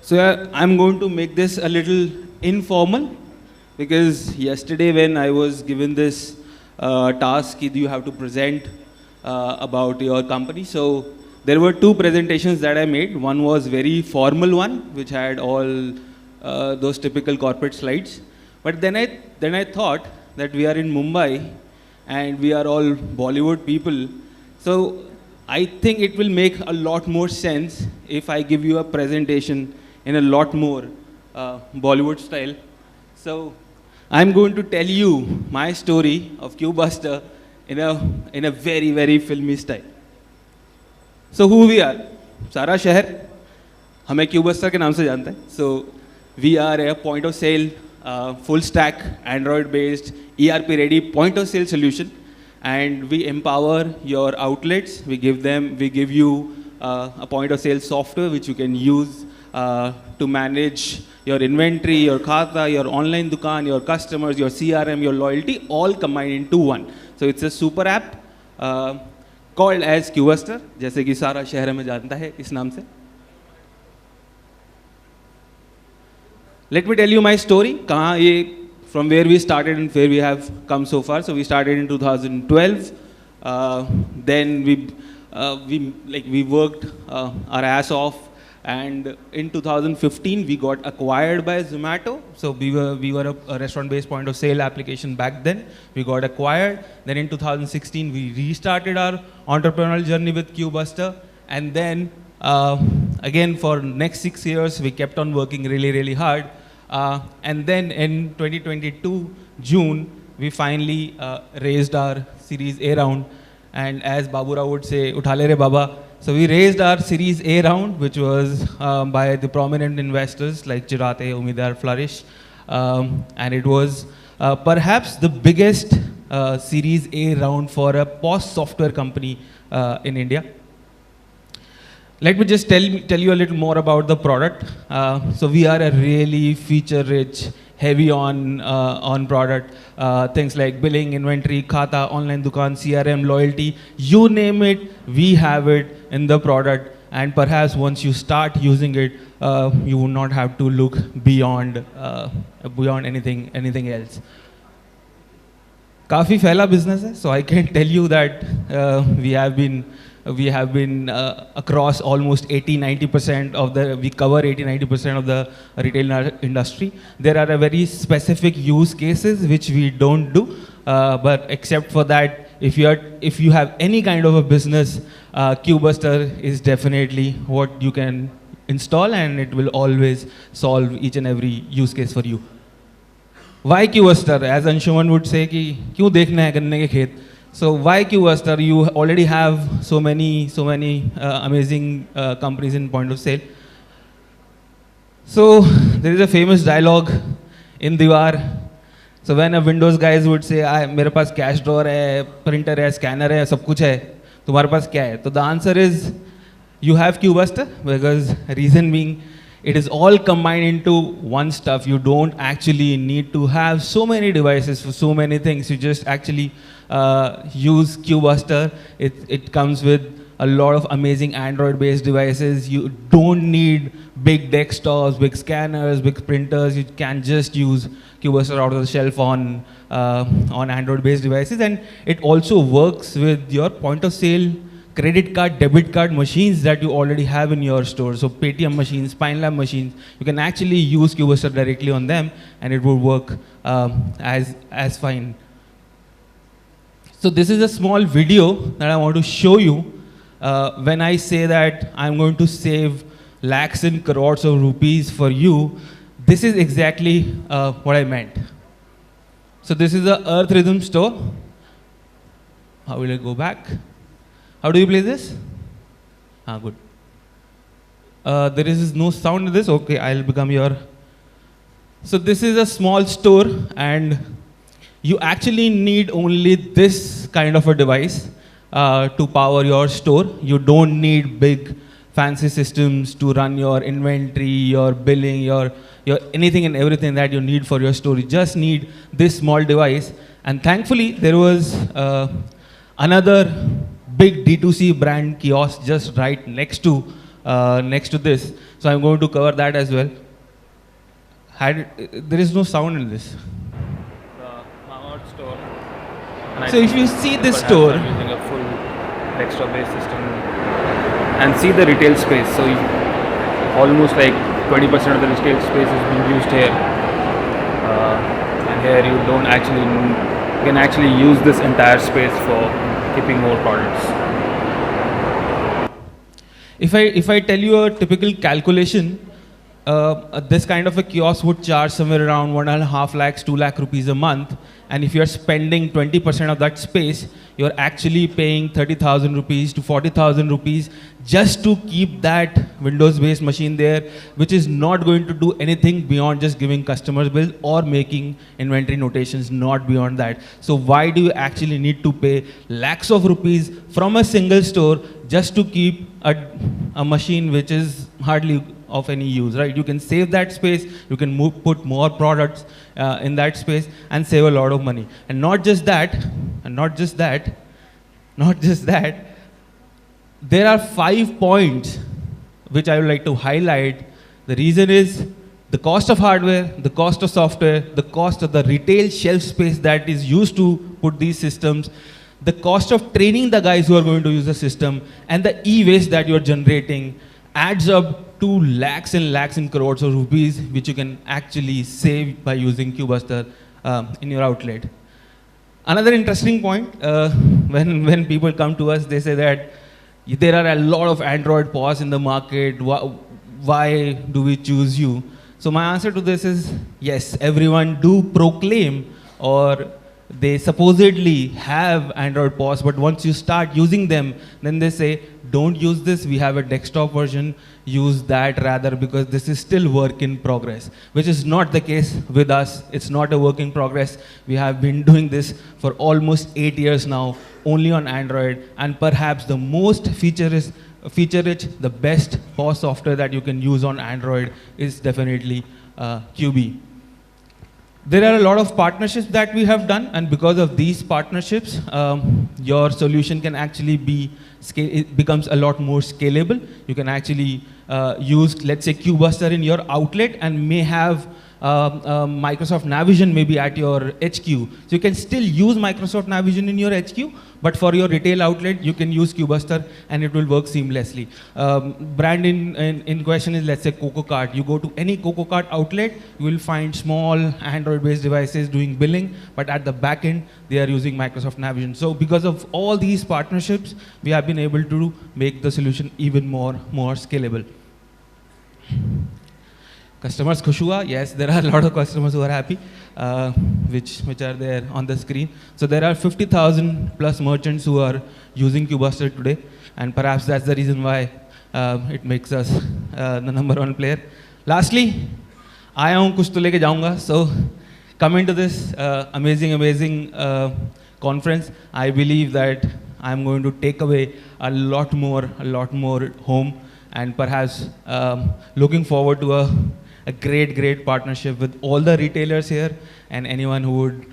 So yeah, I'm going to make this a little informal because yesterday when I was given this task, you have to present about your company. So there were two presentations that I made. One was very formal one, which had all those typical corporate slides. But then I thought that we are in Mumbai and we are all Bollywood people. So I think it will make a lot more sense if I give you a presentation in a lot more Bollywood style. So I'm going to tell you my story of QueueBuster in a very, very filmy style. So who we are? सारा शहर हमें QueueBuster के नाम से जानता है. So we are a point of sale, full stack, Android based, ERP-ready point of sale solution. And we empower your outlets. We give you a point of sale software which you can use to manage your inventory, your khata, your online dukaan, your customers, your CRM, your loyalty, all combined into one. So it's a super app called as QueueBuster, जैसे कि सारा शहर में जानता है इस नाम से. Let me tell you my story. कहाँ ये from where we started and where we have come so far. So we started in 2012. Then we worked our ass off, and in 2015 we got acquired by Zomato. So we were a restaurant-based point of sale application back then. We got acquired. Then in 2016 we restarted our entrepreneurial journey with QueueBuster, and then again for next 6 years we kept on working really hard. And then in 2022 June we finally raised our Series A round, and as Babura would say, uthale re baba. So we raised our Series A round, which was by the prominent investors like Chirate, Umidar, Flourish, and it was perhaps the biggest Series A round for a POS software company in India. Let me just tell you a little more about the product. So we are a really feature-rich, heavy on product. Things like billing, inventory, khata, online dukaan, CRM, loyalty, you name it, we have it in the product. And perhaps once you start using it, you will not have to look beyond anything else. काफी फैला business है, so I can tell you that we have been across almost 80-90% of we cover 80-90% of the retail industry. There are a very specific use cases which we don't do, but except for that, if you have any kind of a business, QueueBuster is definitely what you can install, and it will always solve each and every use case for you. Why QueueBuster? As Anshuman would say, कि क्यों देखना है गन्ने के खेत? So why QueueBuster? You already have so many amazing companies in point of sale. So there is a famous dialogue in Diwar. So when a Windows guys would say, मेरे पास cash drawer है, printer है, scanner है, सब कुछ है, तुम्हारे पास क्या है? So the answer is, you have QueueBuster, because reason being, it is all combined into one stuff. You don't actually need to have so many devices for so many things. You just actually use QueueBuster. It comes with a lot of amazing Android-based devices. You don't need big desktops, big scanners, big printers. You can just use QueueBuster out of the shelf on Android-based devices. And it also works with your point-of-sale credit card, debit card machines that you already have in your store. So Paytm machines, PineLab machines, you can actually use QueueBuster directly on them, and it will work as fine. So this is a small video that I want to show you. When I say that I'm going to save lakhs and crores of rupees for you, this is exactly what I meant. So this is the Earth Rhythm store. How will I go back? How do you play this? Good. There is no sound in this. Okay, I'll become your. So this is a small store, and you actually need only this kind of a device to power your store. You don't need big fancy systems to run your inventory, your billing, your anything and everything that you need for your store. You just need this small device. And thankfully, there was another big D2C brand kiosk just right next to next to this. So I'm going to cover that as well. There is no sound in this. Store. So if you see this store, I'm using a full Dexter-based system and see the retail space. So almost like 20% of the retail space is being used here. And here you can actually use this entire space for keeping more products. If I tell you a typical calculation, this kind of a kiosk would charge somewhere around 1.5 lakhs, 2 lakh rupees a month. And if you're spending 20% of that space, you're actually paying 30,000 rupees to 40,000 rupees just to keep that Windows-based machine there, which is not going to do anything beyond just giving customers bills or making inventory notations, not beyond that. So why do you actually need to pay lakhs of rupees from a single store just to keep a machine which is hardly of any use, right? You can save that space, you can put more products in that space and save a lot of money. And not just that, there are 5 points which I would like to highlight. The reason is the cost of hardware, the cost of software, the cost of the retail shelf space that is used to put these systems, the cost of training the guys who are going to use the system, and the e-waste that you're generating adds up to lakhs and lakhs and crores of rupees, which you can actually save by using QueueBuster in your outlet. Another interesting point, when people come to us, they say that there are a lot of Android POS in the market, why do we choose you? So my answer to this is, yes, everyone do proclaim or they supposedly have Android POS, but once you start using them, then they say, don't use this, we have a desktop version, use that rather, because this is still work in progress, which is not the case with us. It's not a work in progress. We have been doing this for almost 8 years now, only on Android, and perhaps the most feature-rich, the best POS software that you can use on Android is definitely QB. There are a lot of partnerships that we have done, and because of these partnerships, your solution can actually it becomes a lot more scalable. You can actually use, let's say, QueueBuster in your outlet and may have Microsoft Navision maybe at your HQ. So you can still use Microsoft Navision in your HQ, but for your retail outlet, you can use QueueBuster and it will work seamlessly. Brand in question is, let's say, CocoCart. You go to any CocoCart outlet, you will find small Android-based devices doing billing, but at the back end, they are using Microsoft Navision. So because of all these partnerships, we have been able to make the solution even more scalable. Customers khush hua? Yes, there are a lot of customers who are happy, which are there on the screen. So there are 50,000 plus merchants who are using QueueBuster today, and perhaps that's the reason why it makes us the #1 player. Lastly, आया हूँ कुछ तो लेके जाऊँगा. So coming to this amazing conference, I believe that I'm going to take away a lot more home, and perhaps looking forward to a great partnership with all the retailers here, and anyone who would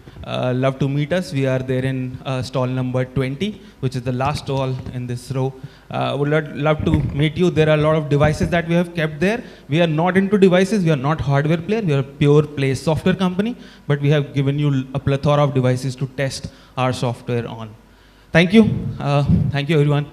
love to meet us. We are there in stall number 20, which is the last stall in this row. Would love to meet you. There are a lot of devices that we have kept there. We are not into devices. We are not hardware player. We are a pure play software company, but we have given you a plethora of devices to test our software on. Thank you. Thank you, everyone.